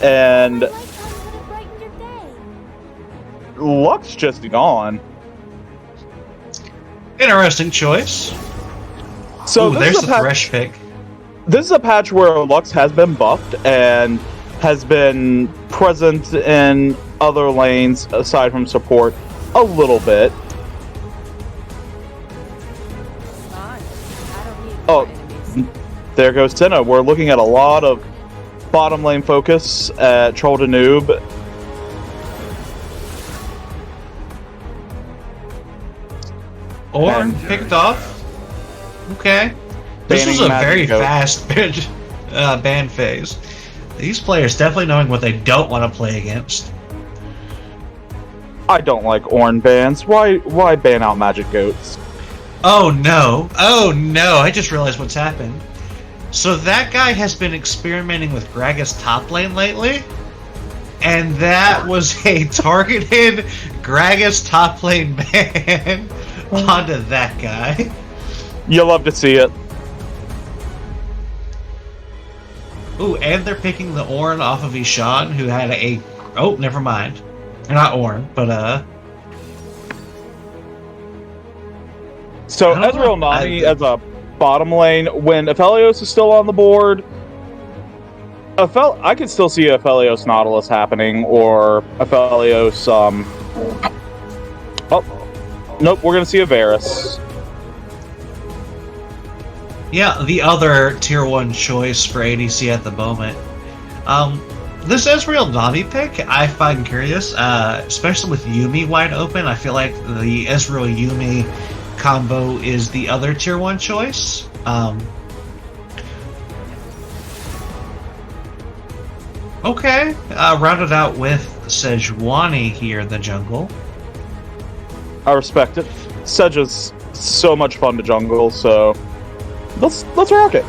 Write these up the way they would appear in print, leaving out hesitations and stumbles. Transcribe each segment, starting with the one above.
and Lux just gone. Interesting choice. So ooh, there's the Thresh pick. This is a patch where Lux has been buffed and has been present in other lanes aside from support a little bit. Oh, there goes Senna. We're looking at a lot of bottom lane focus at Troll to Noob. Or picked off. Okay. This was a very fast ban phase. These players definitely knowing what they don't want to play against. I don't like Ornn bans. Why ban out Magic Goats? Oh no. Oh no, I just realized what's happened. So that guy has been experimenting with Gragas top lane lately, and that was a targeted Gragas top lane ban onto that guy. You'll love to see it. Ooh, and they're picking the Ornn off of Ishan, who had a... Oh, never mind. Not Ornn, but, So, Ezreal Nami as a bottom lane, when Aphelios is still on the board, I could still see Aphelios Nautilus happening, or Aphelios, Oh, nope, we're gonna see a Varus. Yeah, the other tier 1 choice for ADC at the moment. This Ezreal Nami pick, I find curious, especially with Yuumi wide open. I feel like the Ezreal Yuumi combo is the other tier 1 choice. Okay, rounded out with Sejuani here in the jungle. I respect it. Sedge is so much fun to jungle, so let's rock it.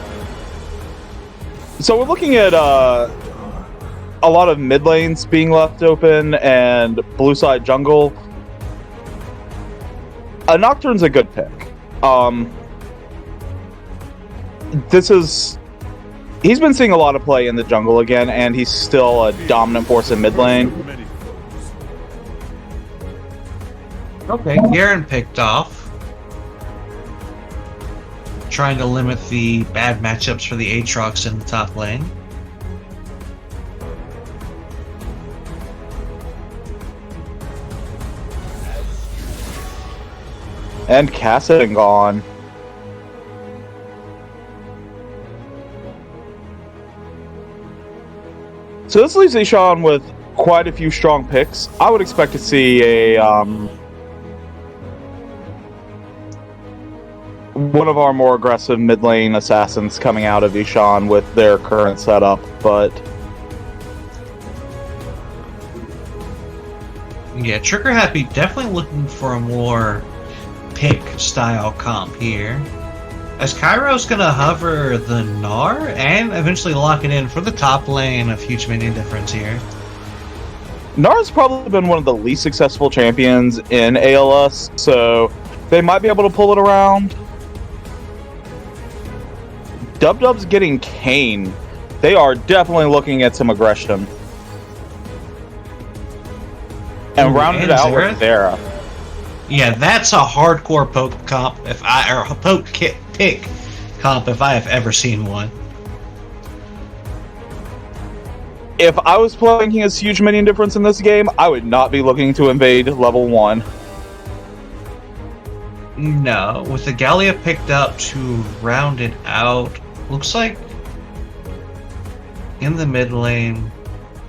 So we're looking at a lot of mid lanes being left open and blue side jungle. A Nocturne's a good pick. He's been seeing a lot of play in the jungle again, and he's still a dominant force in mid lane. Okay, Garen picked off. Trying to limit the bad matchups for the Aatrox in the top lane. And Kassadin gone. So this leaves Ishan with quite a few strong picks. I would expect to see a one of our more aggressive mid lane assassins coming out of Ishan with their current setup, but yeah, Trigger Happy definitely looking for a more pick style comp here. As Kairo's gonna hover the Gnar and eventually lock it in for the top lane of Huge Minion Difference here. Gnar's probably been one of the least successful champions in ALS, so they might be able to pull it around. Dub-Dub's getting Kayn. They are definitely looking at some aggression. And rounded out with Zera. Yeah, that's a hardcore poke comp or a poke pick comp if I have ever seen one. If I was playing as Huge Minion Difference in this game, I would not be looking to invade level 1. No, with the Gallia picked up to round it out, looks like in the mid lane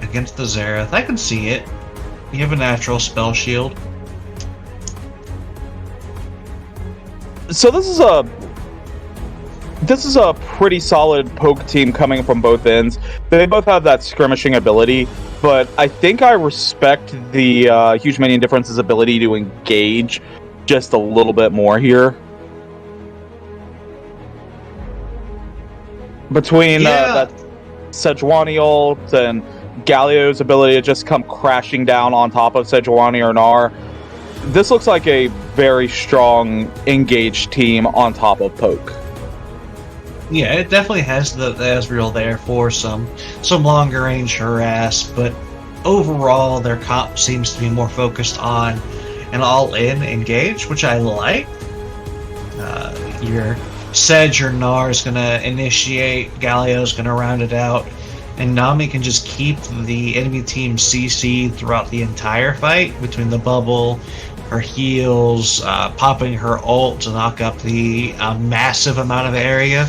against the Xerath, I can see it. You have a natural spell shield. So this is a pretty solid poke team coming from both ends. They both have that skirmishing ability, but I think I respect the Huge Minion Difference's ability to engage just a little bit more here. Between that Sejuani ult and Galio's ability to just come crashing down on top of Sejuani or Gnar, this looks like a very strong engaged team on top of poke. Yeah, it definitely has the Ezreal there for some longer range harass, but overall their comp seems to be more focused on an all-in engage, which I like. Your Sedge or Gnar is going to initiate, Galio's going to round it out, and Nami can just keep the enemy team CC'd throughout the entire fight between the bubble, her heals, popping her ult to knock up the massive amount of area.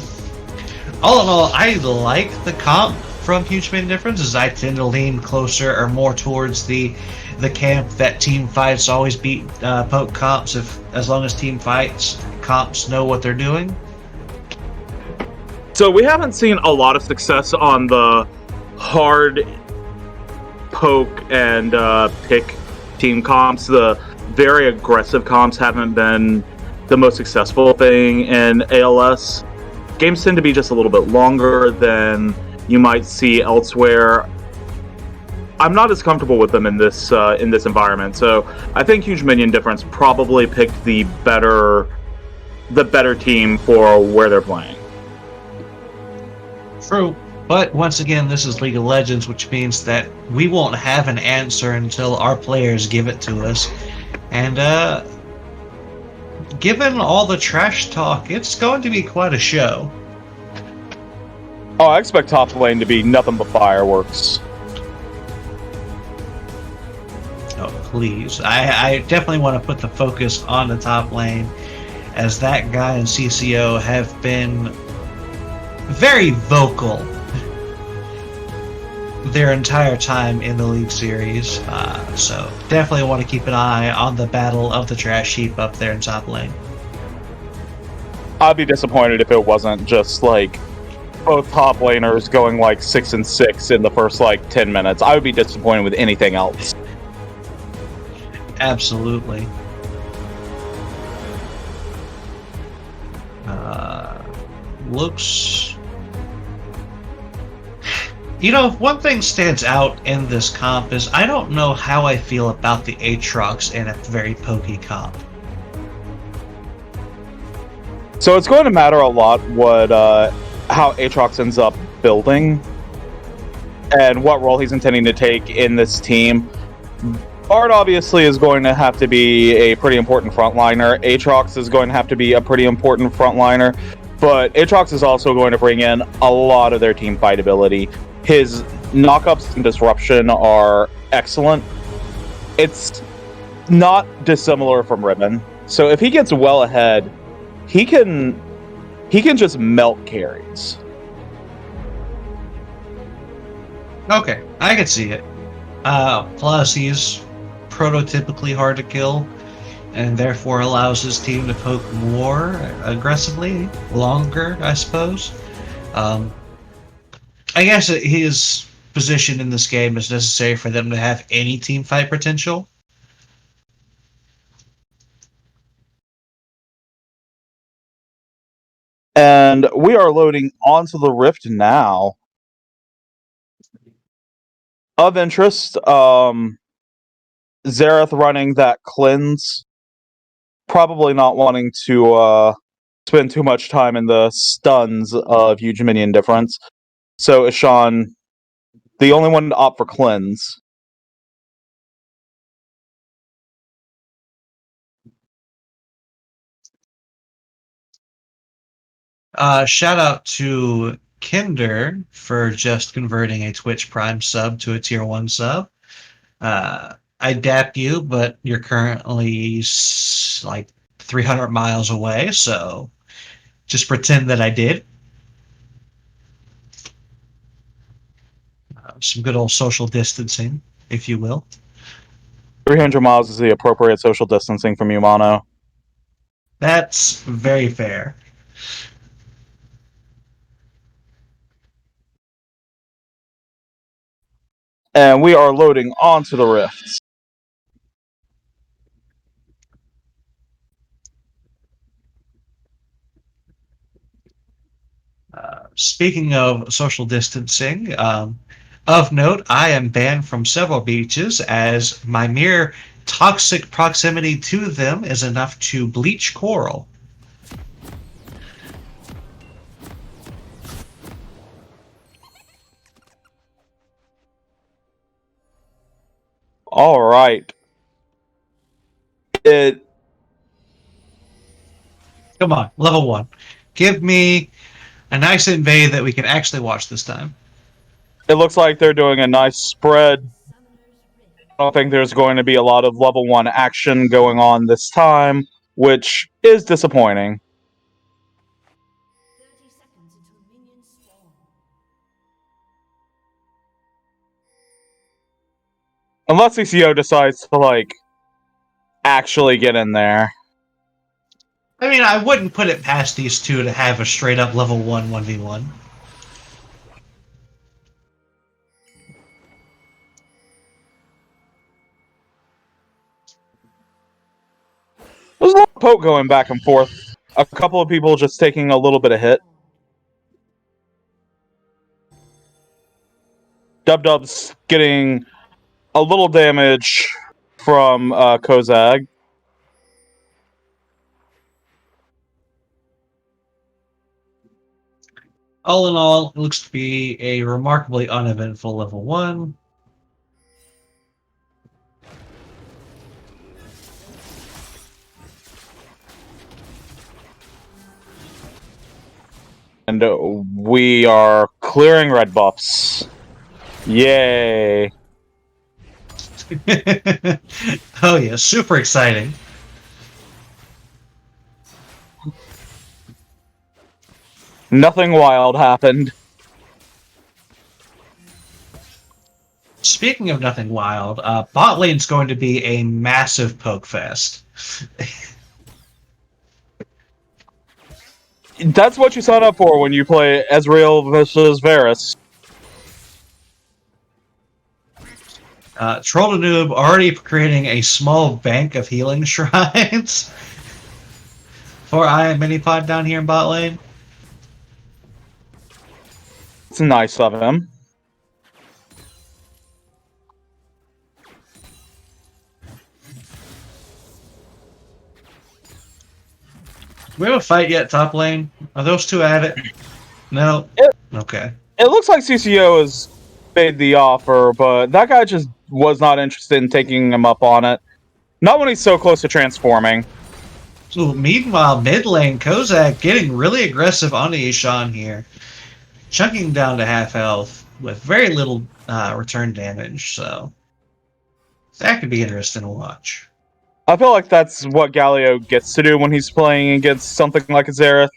All in all, I like the comp from Huge Minion Difference, as I tend to lean closer or more towards the camp that team fights always beat poke comps as long as team fights comps know what they're doing. So we haven't seen a lot of success on the hard poke and pick team comps. The very aggressive comps haven't been the most successful thing in ALS. Games tend to be just a little bit longer than you might see elsewhere. I'm not as comfortable with them in this environment, so I think Huge Minion Difference probably picked the better team for where they're playing. True, but once again, this is League of Legends, which means that we won't have an answer until our players give it to us. And given all the trash talk, it's going to be quite a show. Oh, I expect top lane to be nothing but fireworks. Oh, please. I definitely want to put the focus on the top lane, as that guy and CCO have been very vocal their entire time in the League Series. So definitely want to keep an eye on the battle of the trash heap up there in top lane. I'd be disappointed if it wasn't just like both top laners going like 6-6 in the first like 10 minutes. I would be disappointed with anything else. Absolutely. Looks... You know, if one thing stands out in this comp is I don't know how I feel about the Aatrox in a very pokey comp. So it's going to matter a lot what how Aatrox ends up building and what role he's intending to take in this team. Bard obviously is going to have to be a pretty important frontliner. Aatrox is going to have to be a pretty important frontliner, but Aatrox is also going to bring in a lot of their team fight ability. His knockups and disruption are excellent. It's not dissimilar from Ribbon. So if he gets well ahead, he can just melt carries. Okay, I can see it. Plus, he's prototypically hard to kill, and therefore allows his team to poke more aggressively, longer, I suppose. I guess his position in this game is necessary for them to have any team fight potential. And we are loading onto the Rift now. Of interest, Xerath running that cleanse. Probably not wanting to spend too much time in the stuns of Huge Minion Difference. So Ishan, the only one to opt for cleanse. Shout out to Kinder for just converting a Twitch Prime sub to a Tier 1 sub. I dap you, but you're currently like 300 miles away, so just pretend that I did. Some good old social distancing, if you will. 300 miles is the appropriate social distancing from you, Mono. That's very fair. And we are loading onto the Rifts. Speaking of social distancing, of note, I am banned from several beaches as my mere toxic proximity to them is enough to bleach coral. All right. It Come on, level 1. Give me a nice invade that we can actually watch this time. it looks like they're doing a nice spread. I don't think there's going to be a lot of level 1 action going on this time, which is disappointing. 30 seconds until minions spawn. Unless CCO decides to, like, actually get in there. I mean, I wouldn't put it past these two to have a straight up level 1 1v1. There's a lot of poke going back and forth. A couple of people just taking a little bit of hit. Dub-Dub's getting a little damage from Kozag. All in all, it looks to be a remarkably uneventful level 1. And we are clearing red buffs. Yay. Oh yeah, super exciting. Nothing wild happened. Speaking of nothing wild, bot lane's going to be a massive poke fest. That's what you sign up for when you play Ezreal versus Varus. Troll to Noob already creating a small bank of healing shrines for I am Minipod down here in bot lane. It's nice of him. Do we have a fight yet, top lane? Are those two at it? No? Okay. It looks like CCO has made the offer, but that guy just was not interested in taking him up on it. Not when he's so close to transforming. So meanwhile, mid lane, Kozak getting really aggressive on the Ishan here. Chunking down to half health with very little return damage, so that could be interesting to watch. I feel like that's what Galio gets to do when he's playing against something like a Xerath.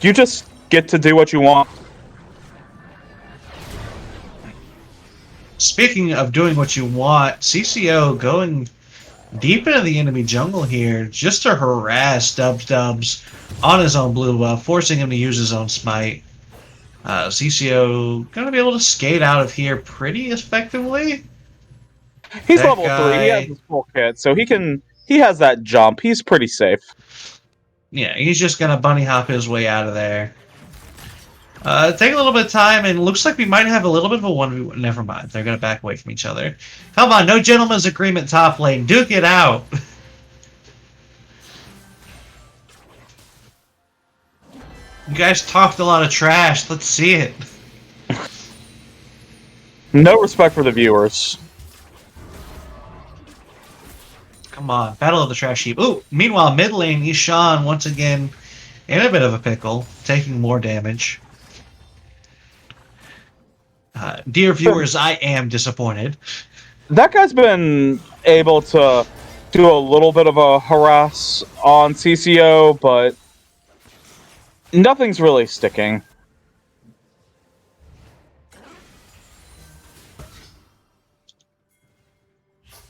You just get to do what you want. Speaking of doing what you want, CCO going deep into the enemy jungle here just to harass Dubs on his own blue buff, forcing him to use his own smite. CCO gonna be able to skate out of here pretty effectively. He's That level 3, he has guy- his full kit, so he has that jump. He's pretty safe. Yeah, he's just gonna bunny hop his way out of there. Take a little bit of time, and looks like we might have a little bit of a 1v1. Never mind, they're gonna back away from each other. Come on, no gentleman's agreement top lane. Duke it out. You guys talked a lot of trash. Let's see it. No respect for the viewers. Come on, battle of the trash heap. Ooh, meanwhile, mid lane, Ishan once again in a bit of a pickle, taking more damage. Dear viewers, I am disappointed. That guy's been able to do a little bit of a harass on CCO, but nothing's really sticking.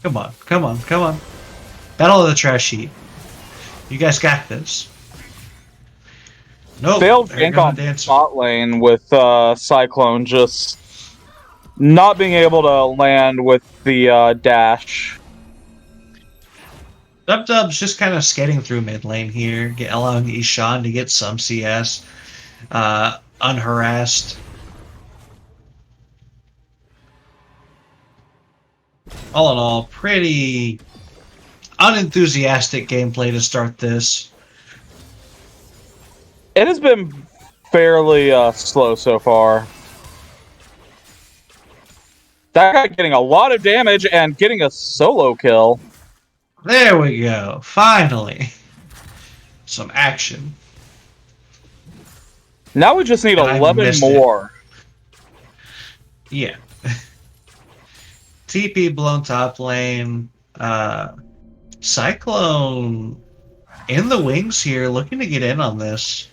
Come on, come on, come on. Battle of the trash heap. You guys got this. Nope. Failed they're gank gonna on dance. bot lane with Cyclone just not being able to land with the dash. Dub's just kind of skating through mid lane here, allowing Ishan to get some CS unharassed. All in all, pretty unenthusiastic gameplay to start this. It has been fairly slow so far. That guy getting a lot of damage and getting a solo kill. There we go. Finally. Some action. Now we just need And I 11 missed it. more. Yeah. TP blown top lane. Cyclone in the wings here, looking to get in on this.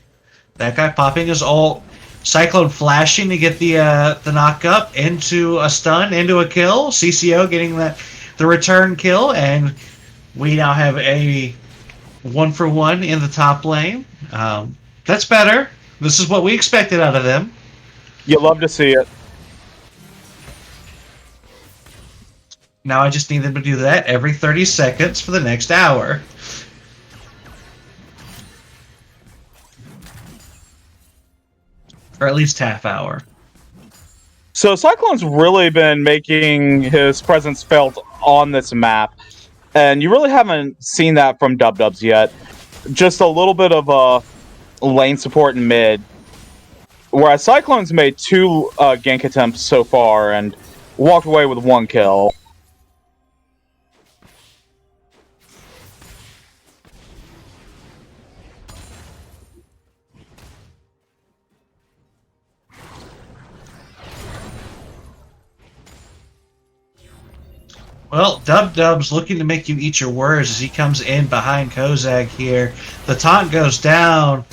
That guy popping his ult. Cyclone flashing to get the knock up into a stun, into a kill. CCO getting the return kill, and we now have a 1-for-1 in the top lane. That's better. This is what we expected out of them. You love to see it. Now I just need them to do that every 30 seconds for the next hour. Or at least half hour. So Cyclone's really been making his presence felt on this map, and you really haven't seen that from Dub yet. Just a little bit of lane support in mid, whereas Cyclone's made 2 gank attempts so far and walked away with 1 kill. Well, Dub's looking to make you eat your words as he comes in behind Kozag here. The taunt goes down,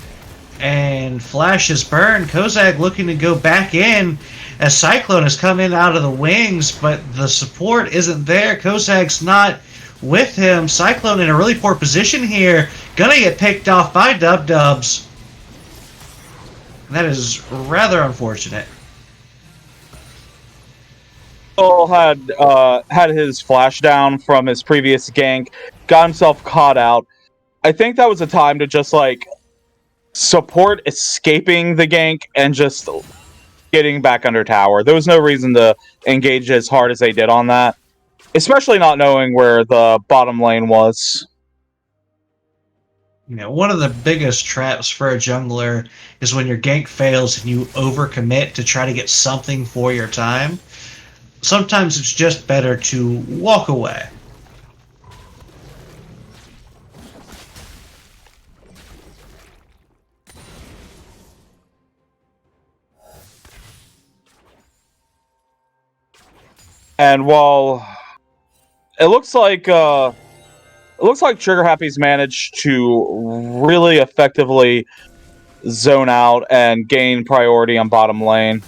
and flashes burn. Kozag looking to go back in as Cyclone has come in out of the wings, but the support isn't there. Kozag's not with him. Cyclone in a really poor position here. Gonna get picked off by Dubs. That is rather unfortunate. Had his flash down from his previous gank, got himself caught out. I think that was a time to just like support escaping the gank and just getting back under tower. There was no reason to engage as hard as they did on that, especially not knowing where the bottom lane was. You know, one of the biggest traps for a jungler is when your gank fails and you overcommit to try to get something for your time. Sometimes it's just better to walk away. And while it looks like Trigger Happy's managed to really effectively zone out and gain priority on bottom lane.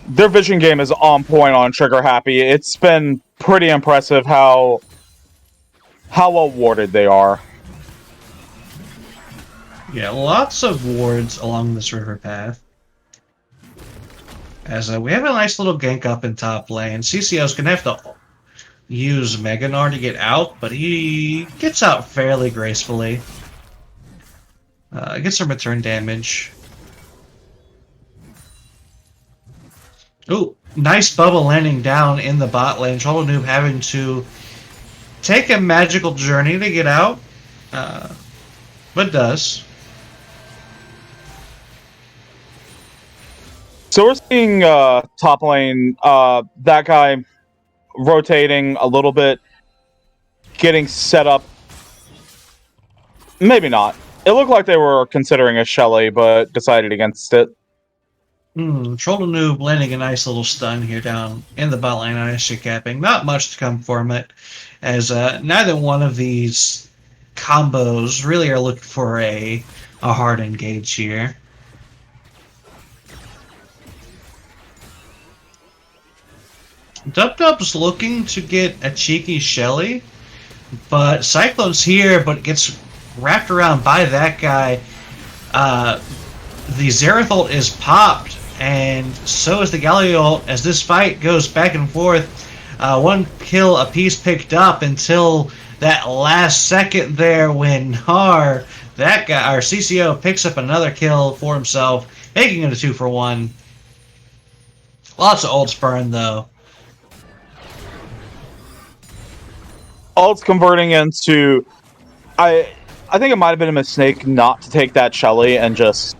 Their vision game is on point on Trigger Happy. It's been pretty impressive how well warded they are. Yeah, lots of wards along this river path. As we have a nice little gank up in top lane. CCO's gonna have to use Meganar to get out, but he gets out fairly gracefully. Gets some return damage. Ooh, nice bubble landing down in the bot lane. Troll Noob having to take a magical journey to get out, but does. So we're seeing top lane, that guy rotating a little bit, getting set up. Maybe not. It looked like they were considering a Shelly, but decided against it. Troll Noob landing a nice little stun here down in the bot lane on issue capping. Not much to come from it, as neither one of these combos really are looking for a hard engage here. Dub's looking to get a cheeky Shelly, but Cyclone's here, but gets wrapped around by that guy. The Xerath ult is popped, and so is the Galio ult, as this fight goes back and forth. 1 kill apiece picked up until that last second there when that guy, our CCO, picks up another kill for himself, making it a 2-for-1. Lots of ults burned, though. Ult's converting into... I think it might have been a mistake not to take that Shelly and just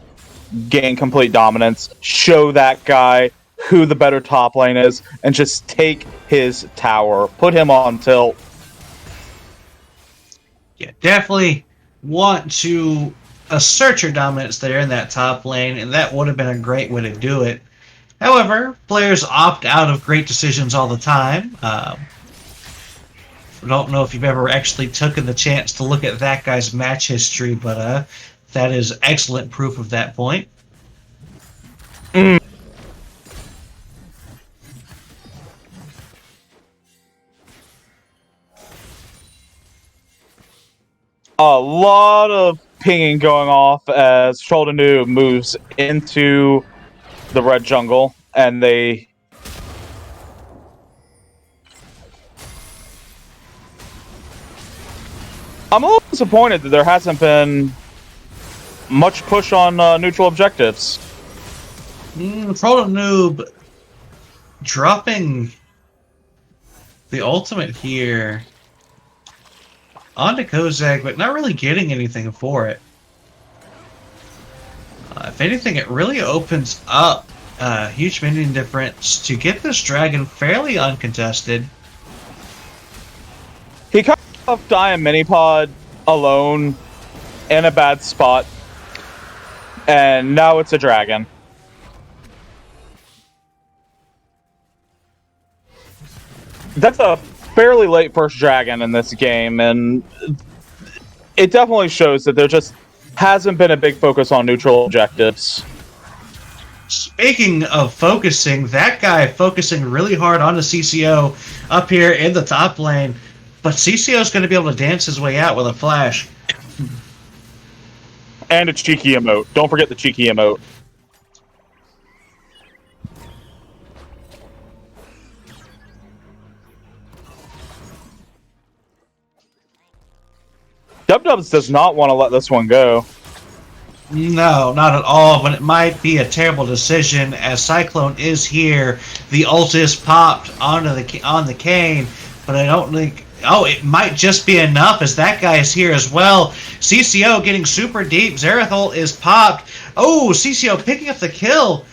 gain complete dominance, show that guy who the better top lane is, and just take his tower, put him on tilt. Yeah, definitely want to assert your dominance there in that top lane, and that would have been a great way to do it. However, players opt out of great decisions all the time. Don't know if you've ever actually taken the chance to look at that guy's match history, but that is excellent proof of that point. A lot of pinging going off as Shoulder Noob moves into the red jungle, and they... I'm a little disappointed that there hasn't been much push on neutral objectives. Proto Noob dropping the ultimate here onto Kozak, but not really getting anything for it. If anything, it really opens up Huge Minion Difference to get this dragon fairly uncontested. He cut off Diaminipod alone in a bad spot, and now it's a dragon. That's a fairly late first dragon in this game, and it definitely shows that there just hasn't been a big focus on neutral objectives. Speaking of focusing, that guy focusing really hard on the CCO up here in the top lane, but CCO is going to be able to dance his way out with a flash. And a cheeky emote. Don't forget the cheeky emote. Dubs does not want to let this one go. No, not at all, but it might be a terrible decision as Cyclone is here. The ult is popped on the Kane, but I don't think... Oh, it might just be enough as that guy is here as well. CCO getting super deep. Zerathol is popped. Oh, CCO picking up the kill.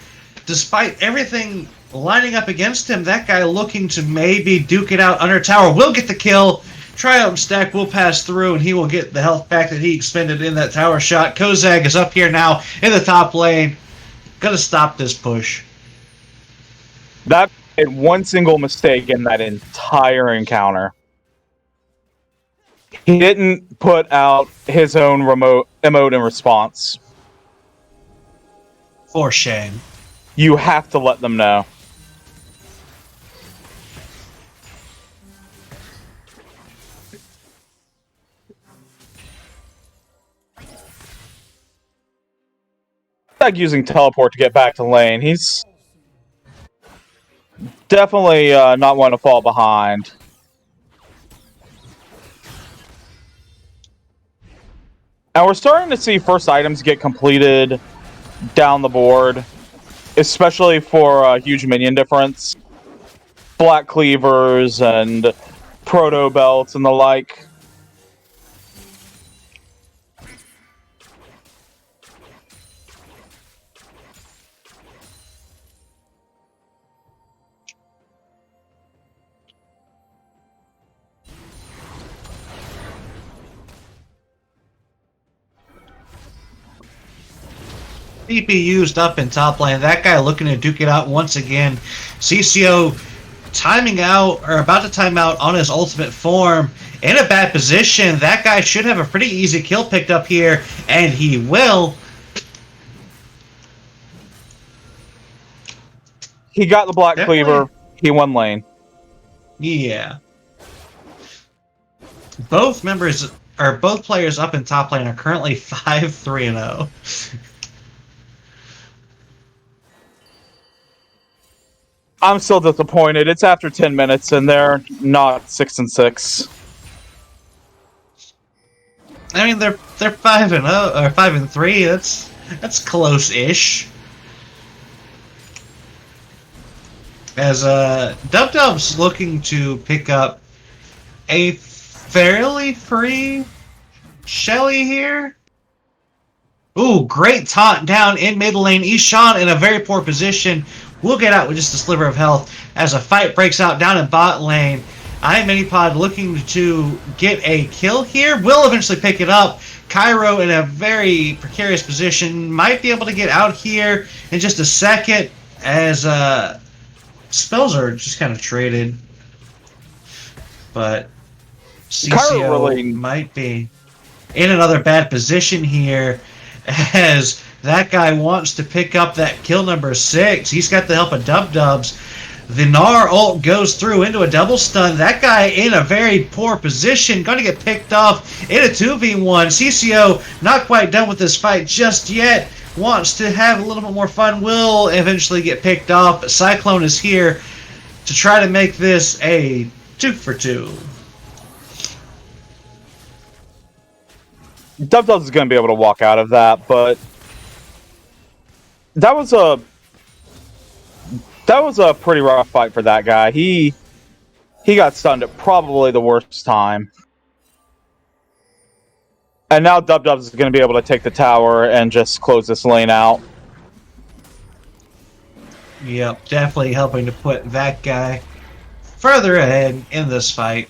Despite everything lining up against him, that guy looking to maybe duke it out under tower will get the kill. Triumph Stack will pass through, and he will get the health back that he expended in that tower shot. Kozak is up here now in the top lane. Gonna stop this push. That made one single mistake in that entire encounter. He didn't put out his own remote emote in response. For shame. You have to let them know. Like using teleport to get back to lane. He's definitely not one to fall behind. And we're starting to see first items get completed down the board, especially for Huge Minion Difference. Black Cleavers and Proto Belts and the like. DP used up in top lane. That guy looking to duke it out once again. CCO timing out, or about to time out on his ultimate form. In a bad position. That guy should have a pretty easy kill picked up here, and he will. He got the Black Definitely. Cleaver. He won lane. Yeah. Both members, or both players up in top lane are currently 5-3-0. I'm still disappointed. It's after 10 minutes and they're not 6-6. I mean, they're 5-0 or 5-3. That's close-ish. As Dub's looking to pick up a fairly free Shelly here. Ooh, great taunt down in mid lane. Ishan in a very poor position. We'll get out with just a sliver of health as a fight breaks out down in bot lane. Minipod looking to get a kill here. Will eventually pick it up. Cairo in a very precarious position. Might be able to get out here in just a second as spells are just kind of traded. But CCO really might be in another bad position here as that guy wants to pick up that kill number 6. He's got the help of Dub-Dubs. The Gnar ult goes through into a double stun. That guy in a very poor position, going to get picked off in a 2v1. CCO not quite done with this fight just yet. Wants to have a little bit more fun. Will eventually get picked off. But Cyclone is here to try to make this a 2-for-2. Dub-Dubs is going to be able to walk out of that, but that was a pretty rough fight for that guy. He got stunned at probably the worst time. And now Dub-Dubs is going to be able to take the tower and just close this lane out. Yep, definitely helping to put that guy further ahead in this fight.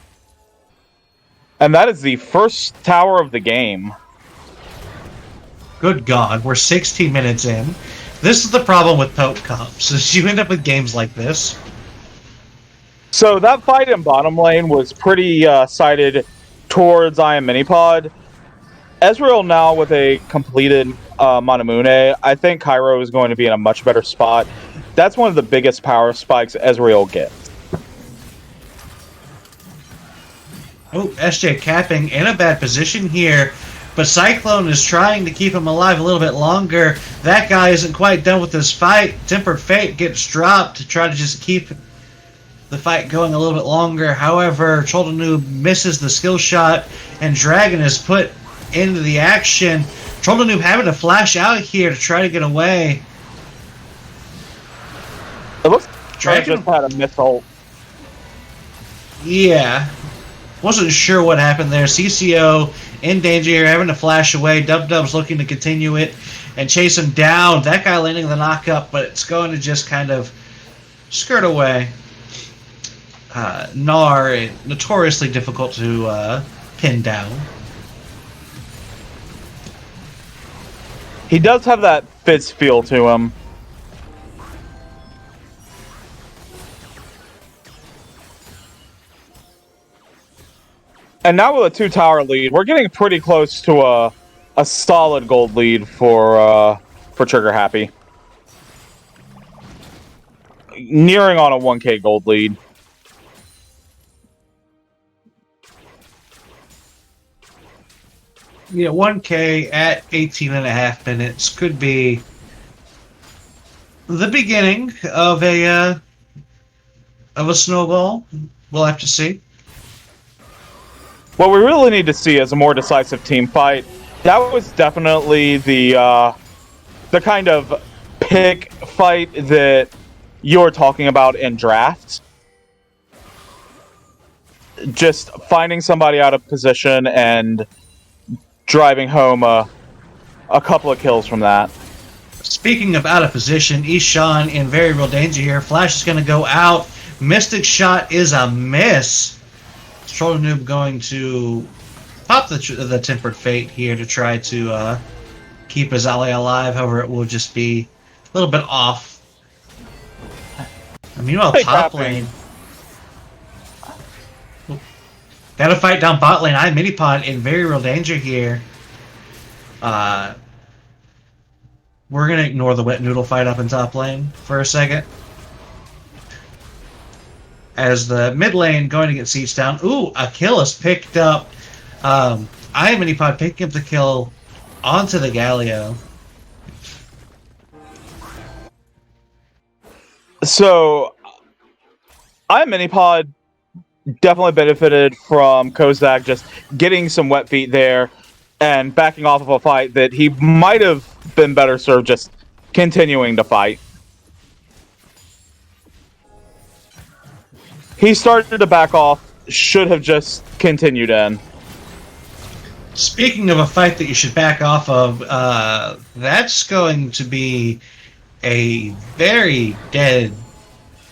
And that is the first tower of the game. Good God, we're 16 minutes in. This is the problem with Poke comps, is you end up with games like this. So that fight in bottom lane was pretty sided towards Minipod. Ezreal now with a completed Manamune, I think Cairo is going to be in a much better spot. That's one of the biggest power spikes Ezreal gets. Oh, SJ capping in a bad position here, but Cyclone is trying to keep him alive a little bit longer. That guy isn't quite done with this fight. Tempered Fate gets dropped to try to just keep the fight going a little bit longer. However, Trolldanoob misses the skill shot, and Dragon is put into the action. Trolldanoob having to flash out here to try to get away. It looks like Dragon just had a missile. Yeah. Wasn't sure what happened there. CCO in danger here, having to flash away. Dub-Dub's looking to continue it and chase him down. That guy landing the knock-up, but it's going to just kind of skirt away. Gnar, notoriously difficult to pin down. He does have that Fizz feel to him. And now with a 2-tower lead, we're getting pretty close to a solid gold lead for Trigger Happy. Nearing on a 1k gold lead. Yeah, 1K at 18.5 minutes could be the beginning of a snowball. We'll have to see. What we really need to see is a more decisive team fight. That was definitely the kind of pick fight that you were talking about in drafts. Just finding somebody out of position and driving home a couple of kills from that. Speaking of out of position, Ishan in very real danger here. Flash is going to go out. Mystic Shot is a miss. Trolldanoob going to pop the Tempered Fate here to try to keep his ally alive. However, it will just be a little bit off. Meanwhile, top lane. Gotta fight down bot lane. Minipod in very real danger here. We're gonna ignore the wet noodle fight up in top lane for a second. As the mid lane going to get sieged down. Ooh, a kill is picked up. Minipod picking up the kill onto the Galio. So, Minipod definitely benefited from Kozak just getting some wet feet there and backing off of a fight that he might have been better served just continuing to fight. He started to back off, should have just continued in. Speaking of a fight that you should back off of, that's going to be a very dead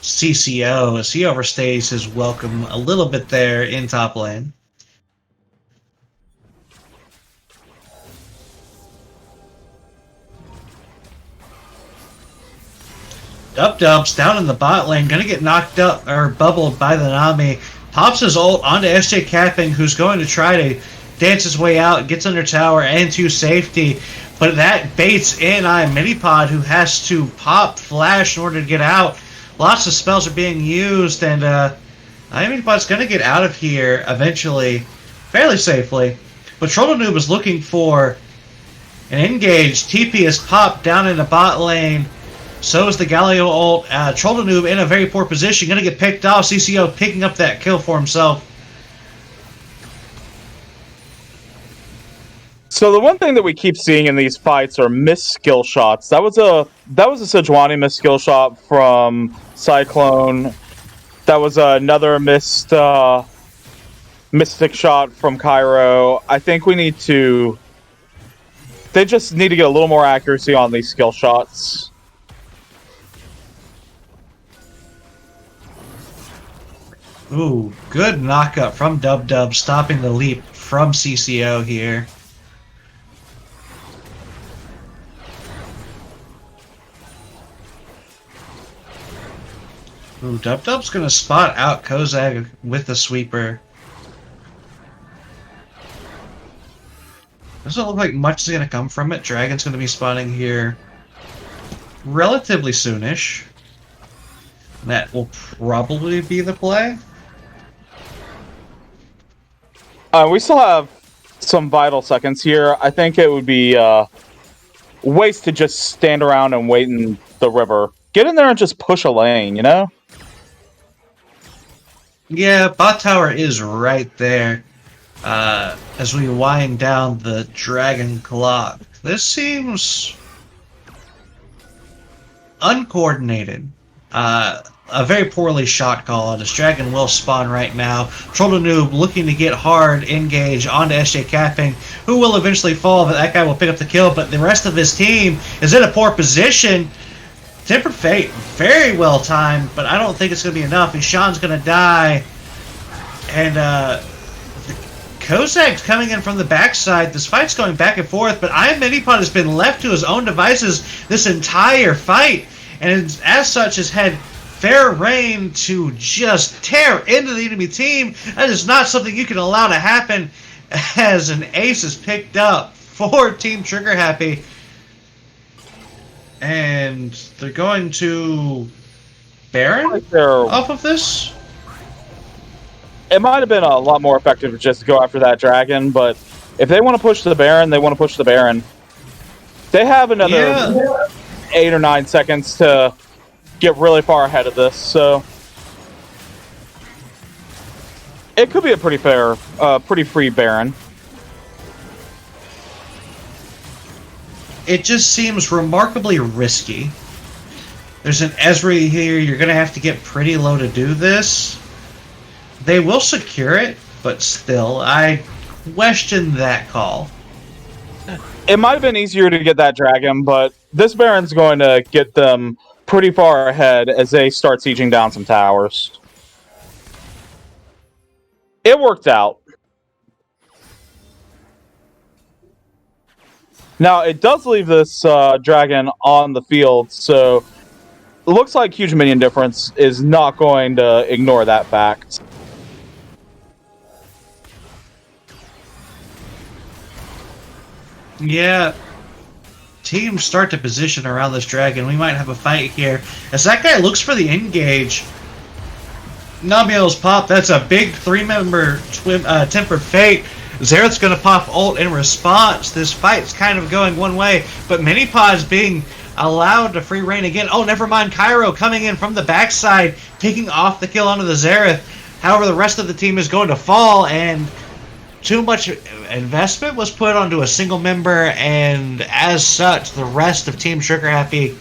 CCO as he overstays his welcome a little bit there in top lane. Dub's down in the bot lane, gonna get knocked up or bubbled by the Nami. Pops his ult onto SJ Capping, who's going to try to dance his way out, gets under tower and to safety. But that baits in Minipod, who has to pop flash in order to get out. Lots of spells are being used, and Minipod's gonna get out of here eventually, fairly safely. But Trolldanoob is looking for an engage. TP is popped down in the bot lane. So is the Galio ult. Trolldanoob in a very poor position. Going to get picked off. CCO picking up that kill for himself. So the one thing that we keep seeing in these fights are missed skill shots. That was a Sejuani missed skill shot from Cyclone. That was another missed mystic shot from Cairo. I think we need to... They just need to get a little more accuracy on these skill shots. Ooh, good knockup from Dub, stopping the leap from CCO here. Ooh, Dub's gonna spot out Kozag with the sweeper. Doesn't look like much is gonna come from it. Dragon's gonna be spawning here relatively soonish. That will probably be the play. We still have some vital seconds here. I think it would be waste to just stand around and wait in the river. Get in there and just push a lane, you know? Yeah, bot tower is right there. As we wind down the dragon clock. This seems uncoordinated. A very poorly shot call on this. Dragon will spawn right now. Trolldanoob looking to get hard engage onto SJ Capping, who will eventually fall, but that guy will pick up the kill. But the rest of his team is in a poor position. Tempered Fate, very well timed, but I don't think it's going to be enough. Ishan's going to die. And Kozag's coming in from the backside. This fight's going back and forth, but Minipod has been left to his own devices this entire fight. And as such has had fair reign to just tear into the enemy team. That is not something you can allow to happen, as an ace is picked up for Team Trigger Happy. And they're going to Baron off of this? It might have been a lot more effective to just go after that dragon, but if they want to push the Baron, they want to push the Baron. They have another 8 or 9 seconds to get really far ahead of this, so it could be a pretty fair, pretty free Baron. It just seems remarkably risky. There's an Ezreal here. You're going to have to get pretty low to do this. They will secure it, but still, I question that call. It might have been easier to get that dragon, but this Baron's going to get them pretty far ahead as they start sieging down some towers. It worked out. Now, it does leave this dragon on the field, so it looks like Huge Minion Difference is not going to ignore that fact. Yeah. Teams start to position around this dragon. We might have a fight here. As that guy looks for the engage, Namiel's pop. That's a big 3-member Tempered Fate. Xerath's going to pop ult in response. This fight's kind of going one way, but Minipod's being allowed to free reign again. Oh, never mind. Cairo coming in from the backside, picking off the kill onto the Xerath. However, the rest of the team is going to fall, and too much investment was put onto a single member, and as such, the rest of Team Trigger Happy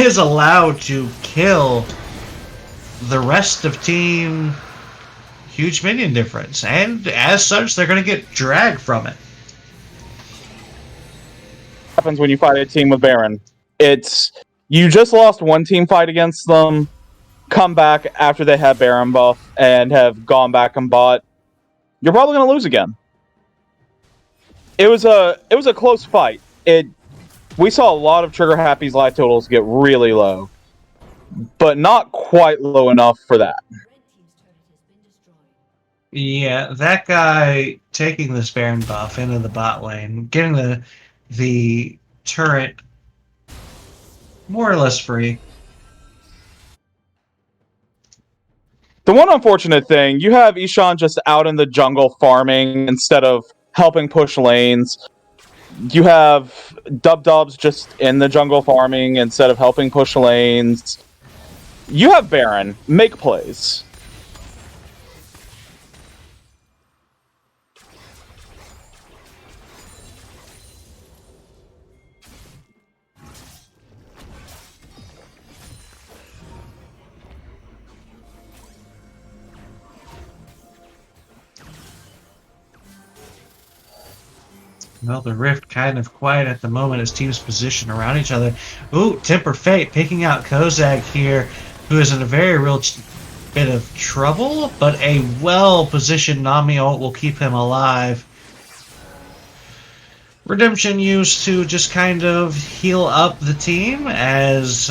is allowed to kill the rest of Team Huge Minion Difference, and as such, they're going to get dragged from it. Happens when you fight a team with Baron. It's you just lost one team fight against them, come back after they have Baron buff and have gone back and bought. You're probably going to lose again. It was a close fight. We saw a lot of Trigger Happy's life totals get really low, but not quite low enough for that. Red team's turret has been destroyed. Yeah, that guy taking this Baron buff into the bot lane, getting the turret more or less free. The one unfortunate thing, you have Ishan just out in the jungle farming instead of helping push lanes. You have Dubs just in the jungle farming instead of helping push lanes. You have Baron. Make plays. Well, the rift kind of quiet at the moment as teams position around each other. Ooh, Temper Fate picking out Kozak here, who is in a very real bit of trouble, but a well-positioned Nami ult will keep him alive. Redemption used to just kind of heal up the team as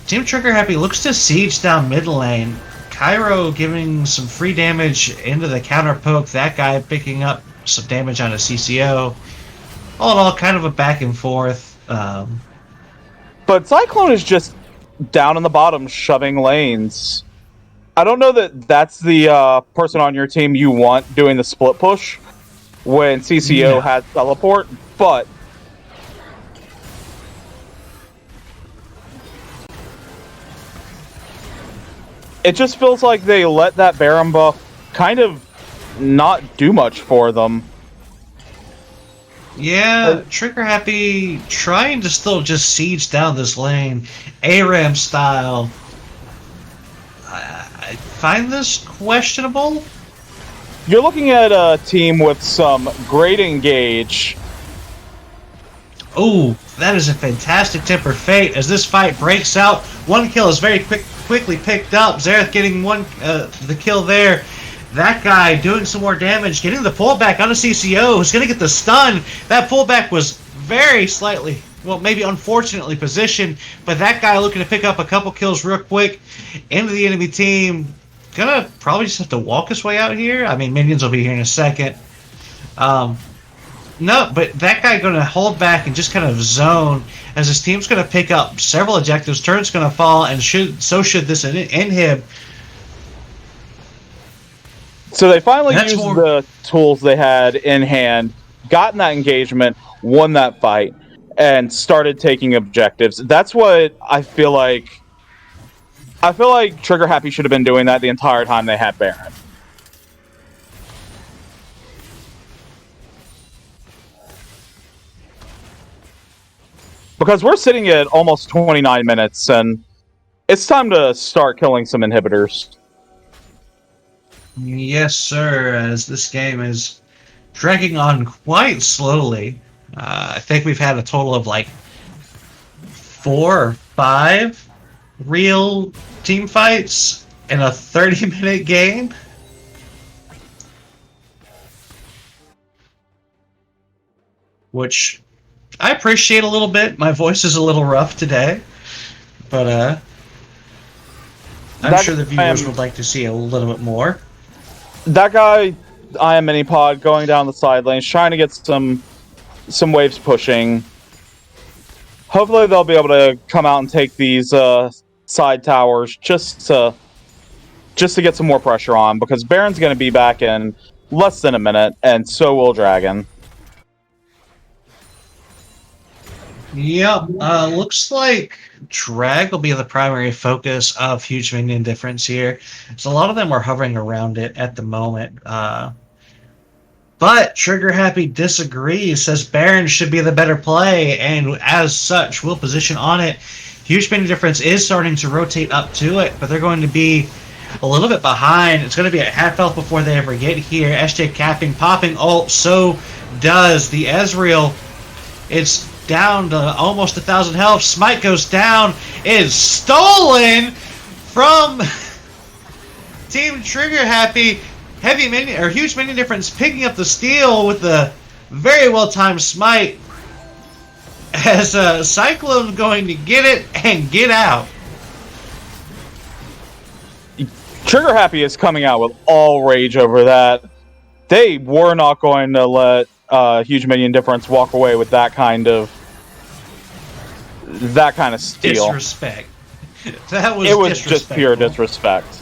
Team Trigger Happy looks to siege down mid lane. Cairo giving some free damage into the counter poke, that guy picking up some damage on a CCO. All in all, kind of a back and forth. But Cyclone is just down in the bottom shoving lanes. I don't know that that's the person on your team you want doing the split push when CCO has teleport, but it just feels like they let that Baron buff kind of not do much for them. Yeah, Trigger Happy trying to still just siege down this lane, ARAM style. I find this questionable. You're looking at a team with some great engage. Oh, that is a fantastic Temper Fate as this fight breaks out. One kill is very quickly picked up. Xerath getting the kill there. That guy doing some more damage, getting the pullback on a CCO who's going to get the stun. That pullback was very slightly, well, maybe unfortunately positioned, but that guy looking to pick up a couple kills real quick into the enemy team. Gonna probably just have to walk his way out here. I mean, minions will be here in a second. No, but that guy gonna hold back and just kind of zone as his team's gonna pick up several objectives. Turn's gonna fall, and so should this inhib. So they finally used the tools they had in hand, got in that engagement, won that fight, and started taking objectives. That's what I feel like. I feel like Trigger Happy should have been doing that the entire time they had Baron. Because we're sitting at almost 29 minutes, and it's time to start killing some inhibitors. Yes, sir, as this game is dragging on quite slowly. I think we've had a total of like 4 or 5 real team fights in a 30-minute game. Which I appreciate a little bit. My voice is a little rough today, but I'm sure the viewers would like to see a little bit more. That guy, I am Minipod, going down the side lanes, trying to get some waves pushing. Hopefully they'll be able to come out and take these side towers just to get some more pressure on, because Baron's going to be back in less than a minute, and so will Dragon. Yep, looks like drag will be the primary focus of Huge Minion Difference here. So a lot of them are hovering around it at the moment. But Trigger Happy disagrees, says Baron should be the better play, and as such will position on it. Huge Minion Difference is starting to rotate up to it, but they're going to be a little bit behind. It's going to be at half health before they ever get here. SJ capping, popping ult. So does the Ezreal. It's down to almost 1,000 health. Smite goes down. It's stolen from Team Trigger Happy. Heavy minion or Huge Minion Difference picking up the steal with the very well timed smite. As Cyclone going to get it and get out. Trigger Happy is coming out with all rage over that. They were not going to let Huge Minion Difference walk away with that kind of steal. Disrespect. That was it was just pure disrespect.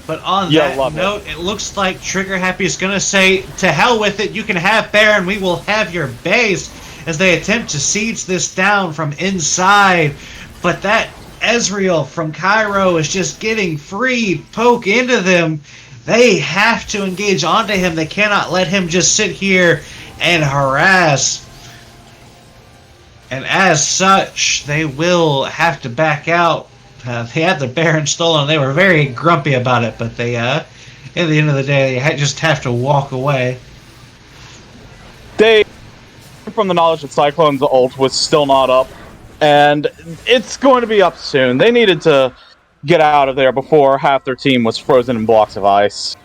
But on that note, it looks like Trigger Happy is going to say, to hell with it, you can have Baron, we will have your base, as they attempt to siege this down from inside. But that Ezreal from Cairo is just getting free poke into them. They have to engage onto him. They cannot let him just sit here and harass. And as such, they will have to back out. They had the Baron stolen. They were very grumpy about it, but they, at the end of the day, they just have to walk away. They, from the knowledge that Cyclone's ult was still not up, and it's going to be up soon. They needed to get out of there before half their team was frozen in blocks of ice.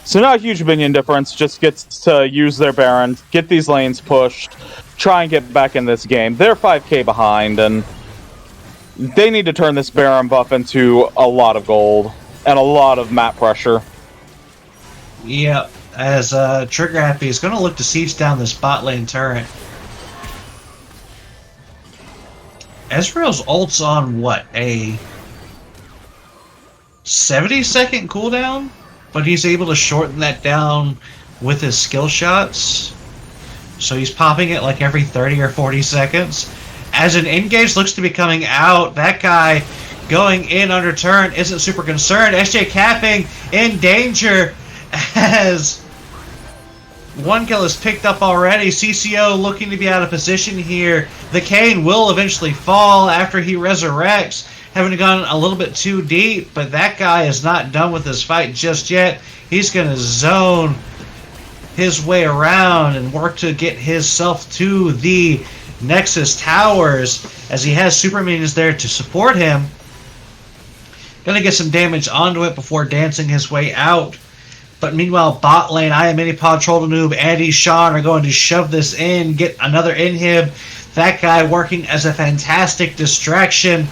So now Huge Minion Difference just gets to use their Baron, get these lanes pushed, try and get back in this game. They're 5k behind, and they need to turn this Baron buff into a lot of gold and a lot of map pressure. Yeah, as Trigger Happy is going to look to siege down this bot lane turret. Ezreal's ult's on what, a 70-second cooldown? But he's able to shorten that down with his skill shots. So he's popping it like every 30 or 40 seconds. As an engage looks to be coming out, that guy going in under turn isn't super concerned. SJ capping in danger as one kill is picked up already. CCO looking to be out of position here. The Kane will eventually fall after he resurrects, having gone a little bit too deep, but that guy is not done with his fight just yet. He's going to zone his way around and work to get himself to the Nexus Towers, as he has super minions there to support him. Going to get some damage onto it before dancing his way out. But meanwhile, bot lane, I am Minipod, Troll Noob, Andy, Sean are going to shove this in, get another inhib. That guy working as a fantastic distraction.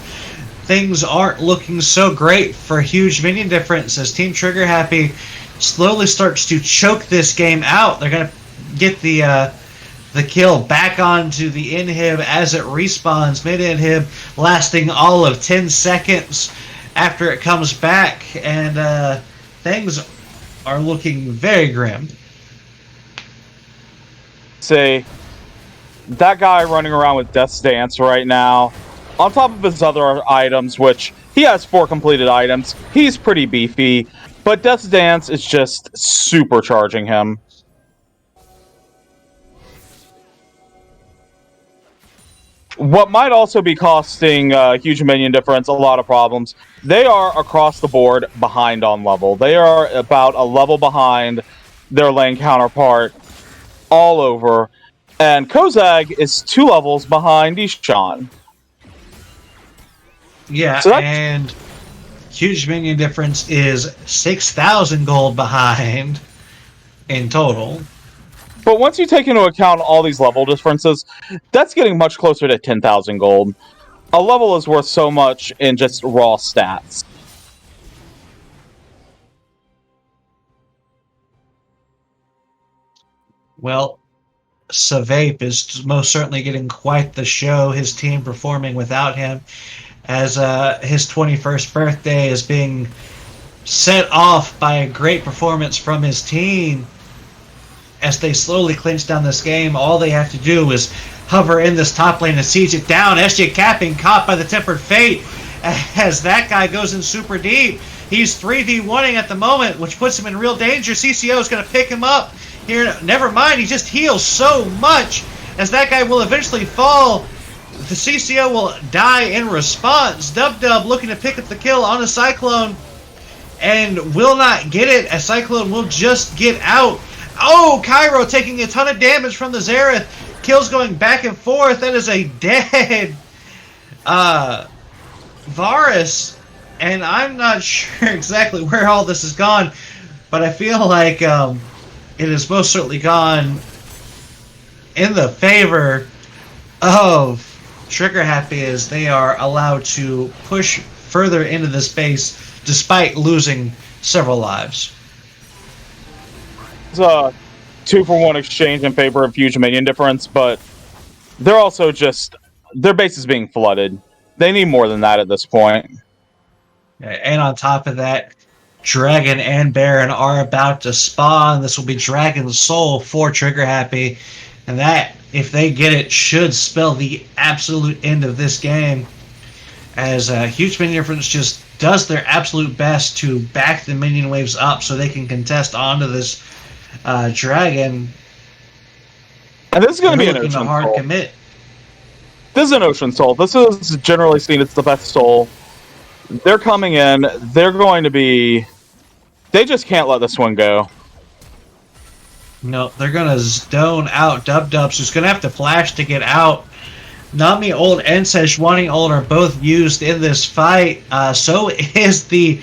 Things aren't looking so great for Huge Minion Difference as Team Trigger Happy slowly starts to choke this game out. They're going to get the kill back onto the inhib as it respawns. Mid-inhib lasting all of 10 seconds after it comes back. And things are looking very grim. Say, that guy running around with Death's Dance right now, on top of his other items, which he has 4 completed items, he's pretty beefy, but Death's Dance is just supercharging him. What might also be costing Huge Minion Difference a lot of problems, they are across the board behind on level. They are about a level behind their lane counterpart all over, and Kozag is 2 levels behind Ishan. Yeah, so and Huge Minion Difference is 6,000 gold behind in total. But once you take into account all these level differences, that's getting much closer to 10,000 gold. A level is worth so much in just raw stats. Well, Savape is most certainly getting quite the show, his team performing without him, as his 21st birthday is being set off by a great performance from his team. As they slowly clinch down this game, all they have to do is hover in this top lane and siege it down. SJ capping, caught by the Tempered Fate, as that guy goes in super deep. He's 3v1ing at the moment, which puts him in real danger. CCO is going to pick him up. here. Never mind, he just heals so much as that guy will eventually fall. The CCO will die in response. Dub looking to pick up the kill on a Cyclone and will not get it, as Cyclone will just get out. Oh, Cairo taking a ton of damage from the Xerath. Kills going back and forth. That is a dead Varus, and I'm not sure exactly where all this has gone, but I feel like it has most certainly gone in the favor of Trigger Happy, as they are allowed to push further into this base despite losing several lives. It's a 2-for-1 exchange in favor of Huge Minion Difference, but they're also just, their base is being flooded. They need more than that at this point. And on top of that, Dragon and Baron are about to spawn. This will be Dragon's Soul for Trigger Happy, and that, if they get it, should spell the absolute end of this game, as Huge Minion Difference just does their absolute best to back the minion waves up so they can contest onto this Dragon. And this is going to be an Ocean hard Soul. commit. This is an Ocean Soul. This is generally seen as the best Soul. They're coming in. They're going to be... They just can't let this one go. No, they're going to zone out Dub, who's going to have to flash to get out. Nami Ult and Sejuani Ult are both used in this fight. So is the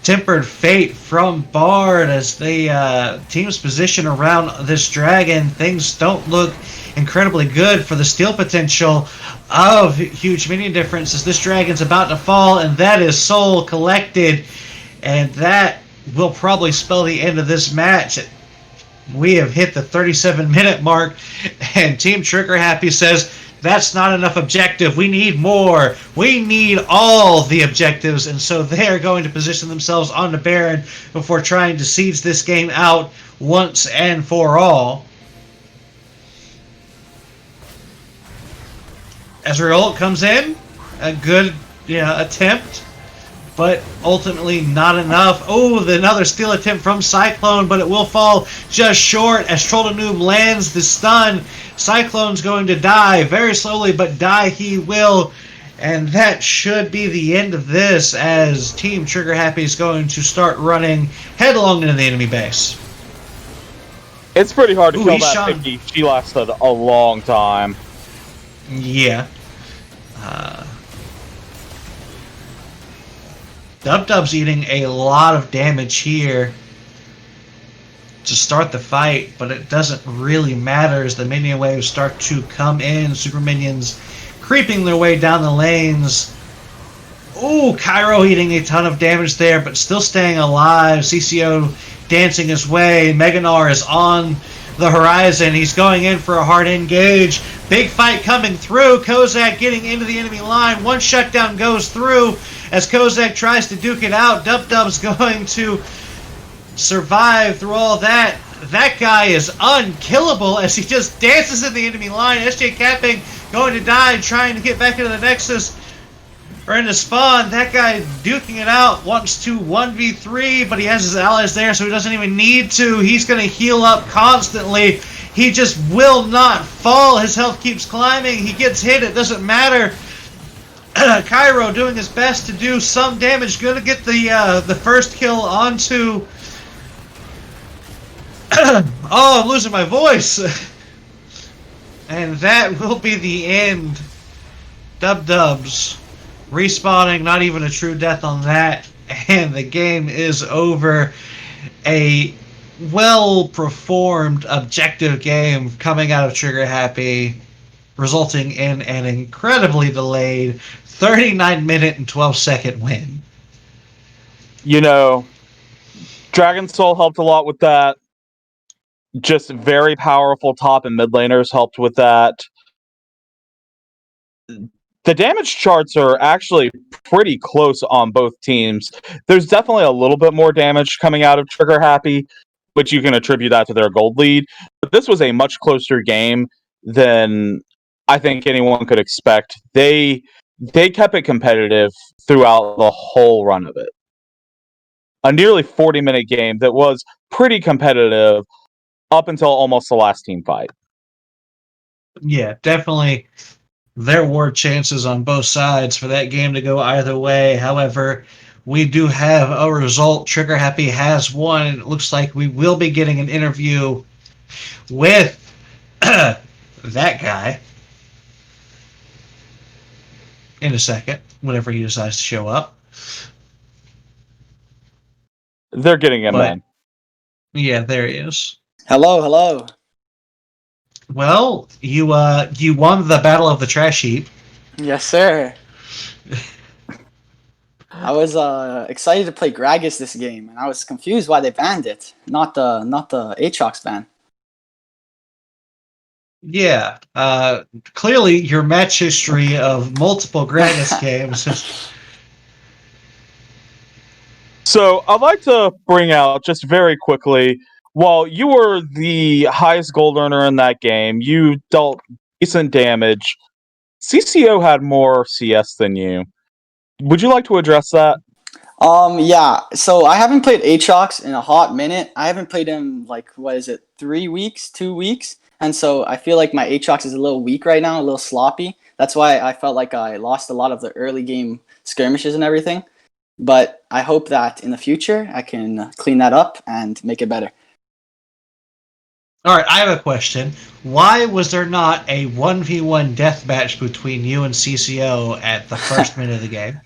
Tempered Fate from Bard, as the team's position around this Dragon. Things don't look incredibly good for the steal potential of Huge Minion Difference, as this Dragon's about to fall, and that is Soul collected, and that will probably spell the end of this match. We have hit the 37-minute mark, and Team Trigger Happy says, that's not enough objective. We need more. We need all the objectives. And so they are going to position themselves on the Baron before trying to siege this game out once and for all. Ezreal comes in. A good attempt, but ultimately not enough. Oh, another steal attempt from Cyclone, but it will fall just short as Trolldanoob lands the stun. Cyclone's going to die very slowly, but die he will. And that should be the end of this, as Team Trigger Happy is going to start running headlong into the enemy base. It's pretty hard to kill that Piggy. She lasted a long time. Yeah. Dub's eating a lot of damage here to start the fight, but it doesn't really matter as the minion waves start to come in. Super minions creeping their way down the lanes. Ooh, Cairo eating a ton of damage there, but still staying alive. CCO dancing his way. Meganar is on the horizon. He's going in for a hard engage. Big fight coming through. Kozak getting into the enemy line. One shutdown goes through as Kozak tries to duke it out. Dub's going to survive through all that. That guy is unkillable as he just dances in the enemy line. SJ Capping going to die, trying to get back into the Nexus or into spawn. That guy duking it out, wants to 1v3, but he has his allies there, so he doesn't even need to. He's going to heal up constantly. He just will not fall. His health keeps climbing. He gets hit. It doesn't matter. Cairo doing his best to do some damage. Going to get the first kill onto... oh, I'm losing my voice. And that will be the end. Dubs respawning, not even a true death on that. And the game is over. A well-performed objective game coming out of Trigger Happy, resulting in an incredibly delayed 39-minute and 12-second win. You know, Dragon Soul helped a lot with that. Just very powerful top and mid laners helped with that. The damage charts are actually pretty close on both teams. There's definitely a little bit more damage coming out of Trigger Happy, which you can attribute that to their gold lead. But this was a much closer game than I think anyone could expect. They kept it competitive throughout the whole run of it. A nearly 40-minute game that was pretty competitive up until almost the last team fight. Yeah, definitely. There were chances on both sides for that game to go either way. However, we do have a result. Trigger Happy has won. It looks like we will be getting an interview with that guy in a second, whenever he decides to show up. They're getting him But then. yeah, there he is. Hello. Well, you won the Battle of the Trash Heap. Yes, sir. I was excited to play Gragas this game, and I was confused why they banned it. Not the Aatrox ban. Yeah, clearly your match history of multiple Gragas games has. So I'd like to bring out just very quickly, while you were the highest gold earner in that game, you dealt decent damage. CCO had more CS than you. Would you like to address that? Yeah. So I haven't played Aatrox in a hot minute. I haven't played him like 3 weeks, 2 weeks, and so I feel like my Aatrox is a little weak right now, a little sloppy. That's why I felt like I lost a lot of the early game skirmishes and everything. But I hope that in the future I can clean that up and make it better. All right, I have a question. Why was there not a 1v1 deathmatch between you and CCO at the first minute of the game?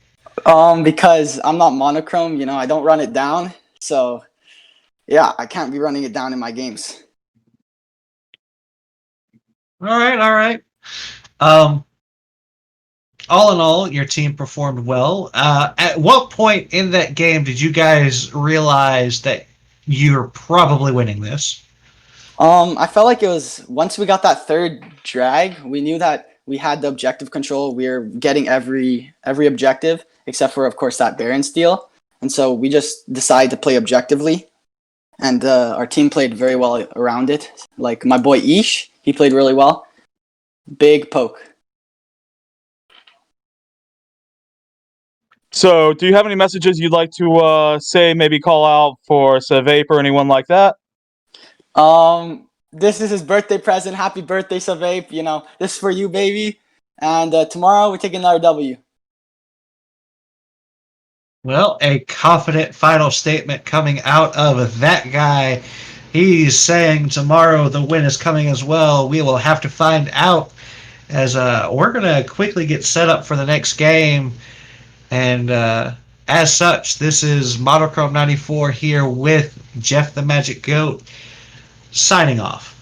Because I'm not monochrome, I don't run it down. So, yeah, I can't be running it down in my games. All right. All in all, your team performed well. At what point in that game did you guys realize that you're probably winning this? I felt like it was once we got that third drag, we knew that we had the objective control. We were getting every objective except for, of course, that Baron steal. And so we just decided to play objectively, and our team played very well around it. Like my boy Ish, he played really well. Big poke. So, do you have any messages you'd like to say, maybe call out for Savape or anyone like that? This is his birthday present. Happy birthday, Savape. This is for you, baby. And tomorrow we take another W. Well, a confident final statement coming out of that guy. He's saying tomorrow the win is coming as well. We will have to find out, as we're going to quickly get set up for the next game. And as such, this is Monochrome 94 here with Jeff the Magic Goat signing off.